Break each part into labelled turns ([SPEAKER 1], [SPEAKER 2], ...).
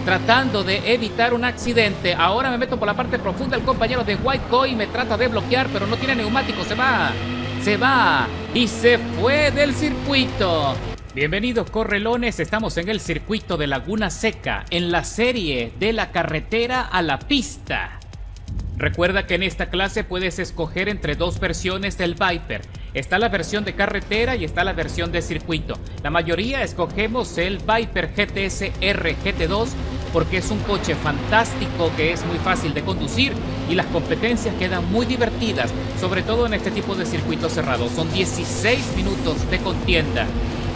[SPEAKER 1] tratando de evitar un accidente. Ahora me meto por la parte profunda. El compañero de White Koi me trata de bloquear, pero no tiene neumático. Se va y se fue del circuito. Bienvenidos, correlones, estamos en el circuito de Laguna Seca, en la serie de la carretera a la pista. Recuerda que en esta clase puedes escoger entre dos versiones del Viper. Está la versión de carretera y está la versión de circuito. La mayoría escogemos el Viper GTS R GT2 porque es un coche fantástico que es muy fácil de conducir y las competencias quedan muy divertidas, sobre todo en este tipo de circuitos cerrados. Son 16 minutos de contienda.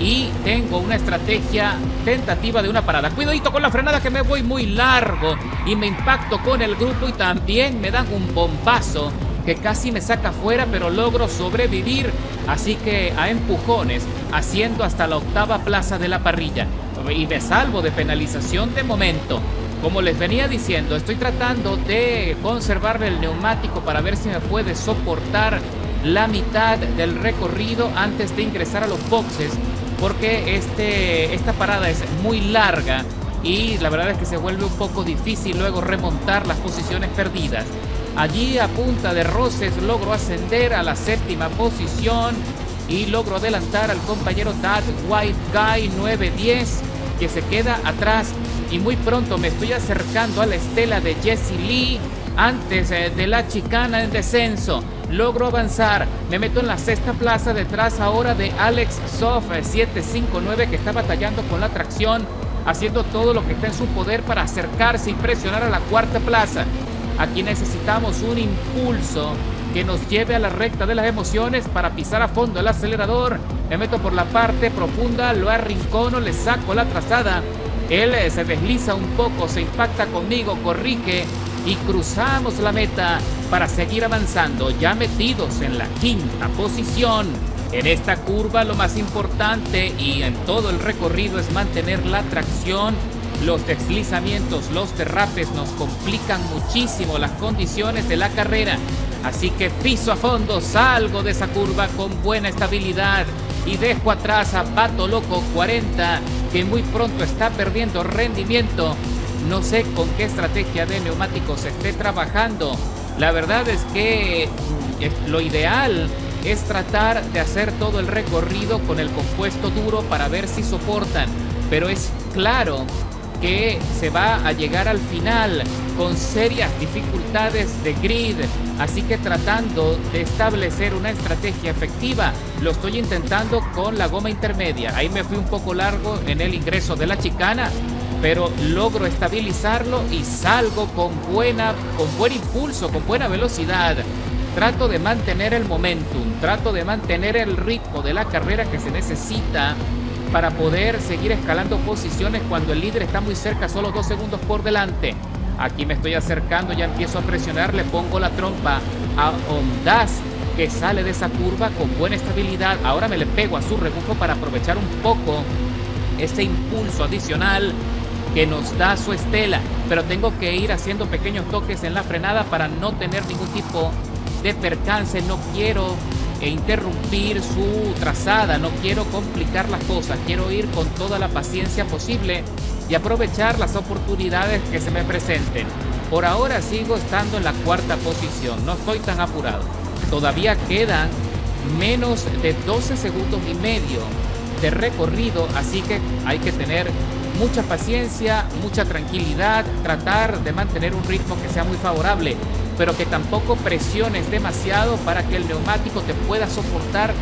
[SPEAKER 1] Y tengo una estrategia tentativa de una parada. Cuidadito con la frenada que me voy muy largo y me impacto con el grupo y también me dan un bombazo que casi me saca fuera, pero logro sobrevivir. Así que a empujones, haciendo hasta la octava plaza de la parrilla. Y me salvo de penalización de momento. Como les venía diciendo, estoy tratando de conservar el neumático para ver si me puede soportar la mitad del recorrido antes de ingresar a los boxes, porque esta parada es muy larga y la verdad es que se vuelve un poco difícil luego remontar las posiciones perdidas. Allí a punta de roces logro ascender a la séptima posición y logro adelantar al compañero That White Guy 910, que se queda atrás, y muy pronto me estoy acercando a la estela de Jesse Lee antes de la chicana en descenso. Logro avanzar, me meto en la sexta plaza detrás ahora de Alex Soft 759, que está batallando con la tracción, haciendo todo lo que está en su poder para acercarse y presionar a la cuarta plaza. Aquí necesitamos un impulso que nos lleve a la recta de las emociones para pisar a fondo el acelerador. Me meto por la parte profunda, lo arrincono, le saco la trazada. Él se desliza un poco, se impacta conmigo, corrige y cruzamos la meta para seguir avanzando, ya metidos en la quinta posición. En esta curva lo más importante y en todo el recorrido es mantener la tracción. Los deslizamientos, los derrapes nos complican muchísimo las condiciones de la carrera. Así que piso a fondo, salgo de esa curva con buena estabilidad y dejo atrás a Pato Loco 40, que muy pronto está perdiendo rendimiento. No sé con qué estrategia de neumáticos esté trabajando. La verdad es que lo ideal es tratar de hacer todo el recorrido con el compuesto duro para ver si soportan. Pero es claro que se va a llegar al final con serias dificultades de grid. Así que tratando de establecer una estrategia efectiva, lo estoy intentando con la goma intermedia. Ahí me fui un poco largo en el ingreso de la chicana, pero logro estabilizarlo y salgo con buen impulso, con buena velocidad. Trato de mantener el momentum, trato de mantener el ritmo de la carrera que se necesita para poder seguir escalando posiciones cuando el líder está muy cerca, solo 2 segundos por delante. Aquí me estoy acercando, ya empiezo a presionar, le pongo la trompa a Ondas, que sale de esa curva con buena estabilidad. Ahora me le pego a su rebufo para aprovechar un poco ese impulso adicional que nos da su estela, pero tengo que ir haciendo pequeños toques en la frenada para no tener ningún tipo de percance. No quiero interrumpir su trazada, no quiero complicar las cosas, quiero ir con toda la paciencia posible y aprovechar las oportunidades que se me presenten. Por ahora sigo estando en la cuarta posición, no estoy tan apurado. Todavía quedan menos de 12 segundos y medio de recorrido, así que hay que tener mucha paciencia, mucha tranquilidad, tratar de mantener un ritmo que sea muy favorable, pero que tampoco presiones demasiado para que el neumático te pueda soportar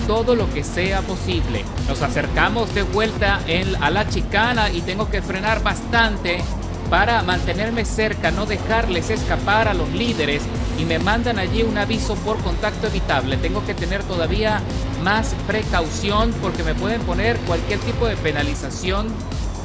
[SPEAKER 1] todo lo que sea posible. Nos acercamos de vuelta a la chicana y tengo que frenar bastante para mantenerme cerca, no dejarles escapar a los líderes, y me mandan allí un aviso por contacto evitable. Tengo que tener todavía más precaución porque me pueden poner cualquier tipo de penalización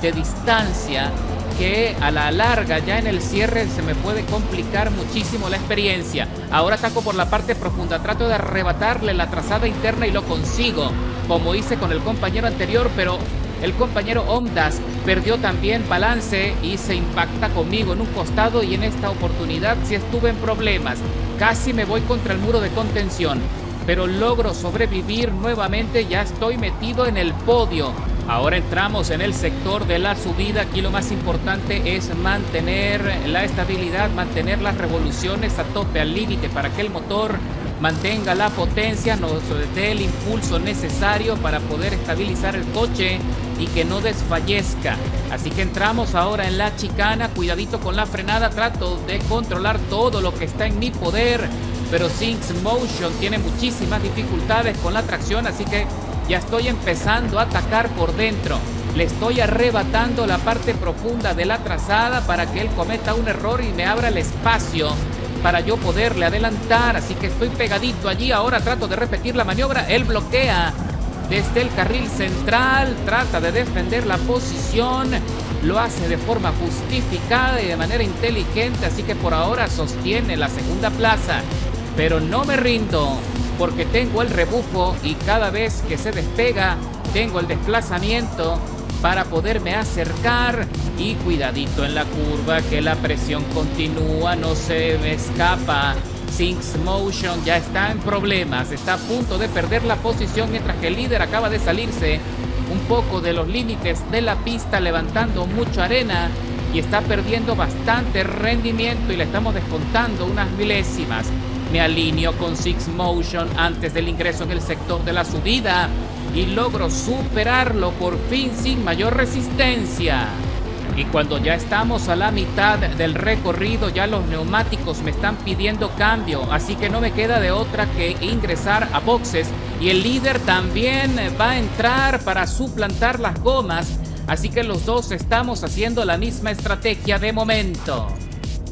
[SPEAKER 1] de distancia que a la larga ya en el cierre se me puede complicar muchísimo la experiencia. Ahora ataco por la parte profunda, trato de arrebatarle la trazada interna y lo consigo, como hice con el compañero anterior, pero el compañero Ondas perdió también balance y se impacta conmigo en un costado, y en esta oportunidad sí estuve en problemas. Casi me voy contra el muro de contención, pero logro sobrevivir nuevamente. Ya estoy metido en el podio. Ahora entramos en el sector de la subida. Aquí lo más importante es mantener la estabilidad, mantener las revoluciones a tope, al límite, para que el motor mantenga la potencia, nos dé el impulso necesario para poder estabilizar el coche y que no desfallezca. Así que entramos ahora en la chicana. Cuidadito con la frenada, trato de controlar todo lo que está en mi poder, pero Six Motion tiene muchísimas dificultades con la tracción, así que ya estoy empezando a atacar por dentro. Le estoy arrebatando la parte profunda de la trazada para que él cometa un error y me abra el espacio para yo poderle adelantar. Así que estoy pegadito allí. Ahora trato de repetir la maniobra. Él bloquea desde el carril central, trata de defender la posición, lo hace de forma justificada y de manera inteligente. Así que por ahora sostiene la segunda plaza, pero no me rindo, porque tengo el rebufo y cada vez que se despega tengo el desplazamiento para poderme acercar. Y cuidadito en la curva, que la presión continúa, no se me escapa. Six Motion ya está en problemas, está a punto de perder la posición, mientras que el líder acaba de salirse un poco de los límites de la pista, levantando mucha arena y está perdiendo bastante rendimiento y le estamos descontando unas milésimas. Me alineo con Six Motion antes del ingreso en el sector de la subida y logro superarlo por fin sin mayor resistencia. Y cuando ya estamos a la mitad del recorrido, ya los neumáticos me están pidiendo cambio, así que no me queda de otra que ingresar a boxes, y el líder también va a entrar para suplantar las gomas, así que los dos estamos haciendo la misma estrategia de momento.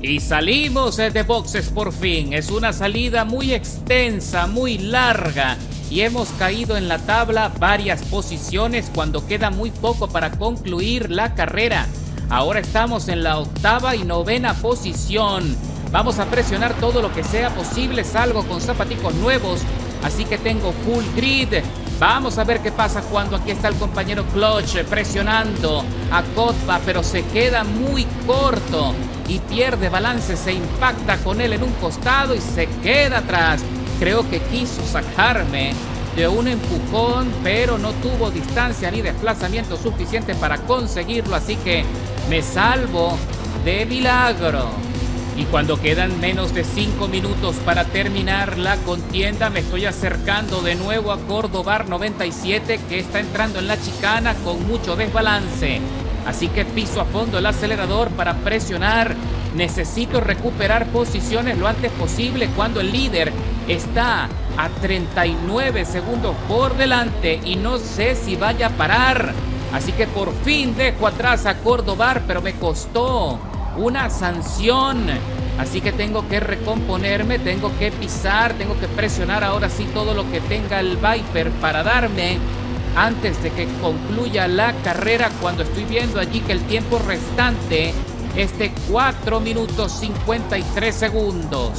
[SPEAKER 1] Y salimos de boxes por fin. Es una salida muy extensa, muy larga, y hemos caído en la tabla varias posiciones cuando queda muy poco para concluir la carrera. Ahora estamos en la octava y novena posición. Vamos a presionar todo lo que sea posible. Salgo con zapaticos nuevos, así que tengo full grid. Vamos a ver qué pasa cuando aquí está el compañero Clutch presionando a Kotba, pero se queda muy corto y pierde balance. Se impacta con él en un costado y se queda atrás. Creo que quiso sacarme de un empujón, pero no tuvo distancia ni desplazamiento suficiente para conseguirlo, así que me salvo de milagro. Y cuando quedan menos de 5 minutos para terminar la contienda, me estoy acercando de nuevo a Cordobar 97, que está entrando en la chicana con mucho desbalance. Así que piso a fondo el acelerador para presionar. Necesito recuperar posiciones lo antes posible cuando el líder está a 39 segundos por delante y no sé si vaya a parar. Así que por fin dejo atrás a Cordobar, pero me costó una sanción. Así que tengo que recomponerme, tengo que pisar, tengo que presionar ahora sí todo lo que tenga el Viper para darme antes de que concluya la carrera, cuando estoy viendo allí que el tiempo restante es de 4 minutos 53 segundos.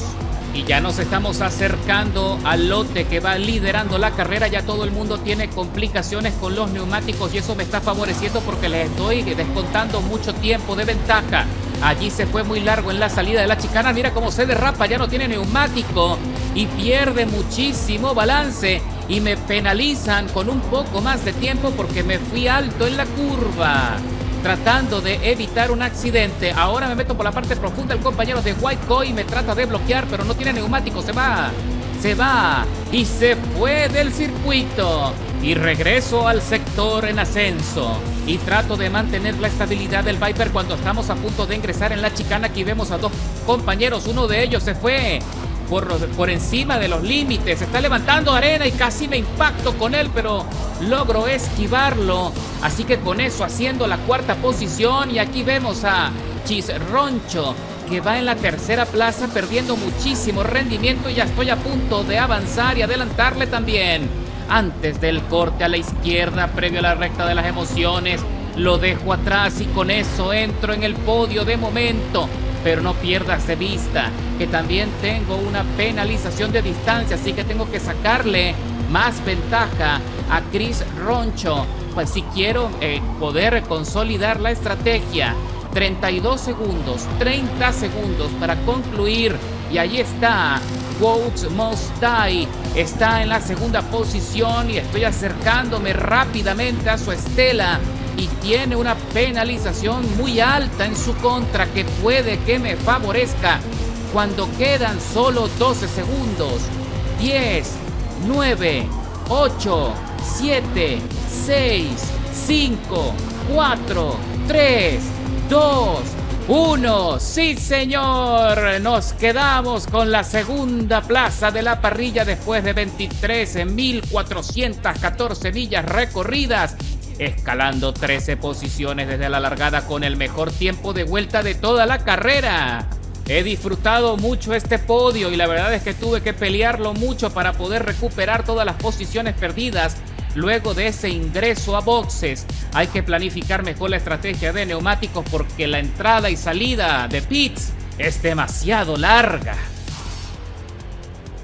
[SPEAKER 1] Y ya nos estamos acercando al lote que va liderando la carrera. Ya todo el mundo tiene complicaciones con los neumáticos y eso me está favoreciendo porque les estoy descontando mucho tiempo de ventaja. Allí se fue muy largo en la salida de la chicana. Mira cómo se derrapa, ya no tiene neumático y pierde muchísimo balance. Y me penalizan con un poco más de tiempo porque me fui alto en la curva, tratando de evitar un accidente. Ahora me meto por la parte profunda. El compañero de White Koi me trata de bloquear, pero no tiene neumático. Se va y se fue del circuito. Y regreso al sector en ascenso y trato de mantener la estabilidad del Viper cuando estamos a punto de ingresar en la chicana. Aquí vemos a dos compañeros. Uno de ellos se fue por encima de los límites, está levantando arena y casi me impacto con él, pero logro esquivarlo. Así que con eso haciendo la cuarta posición. Y aquí vemos a Chisroncho, que va en la tercera plaza perdiendo muchísimo rendimiento, y ya estoy a punto de avanzar y adelantarle también. Antes del corte a la izquierda, previo a la recta de las emociones, lo dejo atrás y con eso entro en el podio de momento. Pero no pierdas de vista que también tengo una penalización de distancia, así que tengo que sacarle más ventaja a Chris Roncho, pues si quiero poder consolidar la estrategia. 32 segundos, 30 segundos para concluir. Y ahí está, Quotes Must Die, está en la segunda posición y estoy acercándome rápidamente a su estela. Y tiene una penalización muy alta en su contra que puede que me favorezca cuando quedan solo 12 segundos. 10, 9, 8, 7, 6, 5, 4, 3, 2, 1. ¡Sí, señor! Nos quedamos con la segunda plaza de la parrilla después de 23.414 millas recorridas, escalando 13 posiciones desde la largada con el mejor tiempo de vuelta de toda la carrera. He disfrutado mucho este podio y la verdad es que tuve que pelearlo mucho para poder recuperar todas las posiciones perdidas luego de ese ingreso a boxes. Hay que planificar mejor la estrategia de neumáticos porque la entrada y salida de pits es demasiado larga.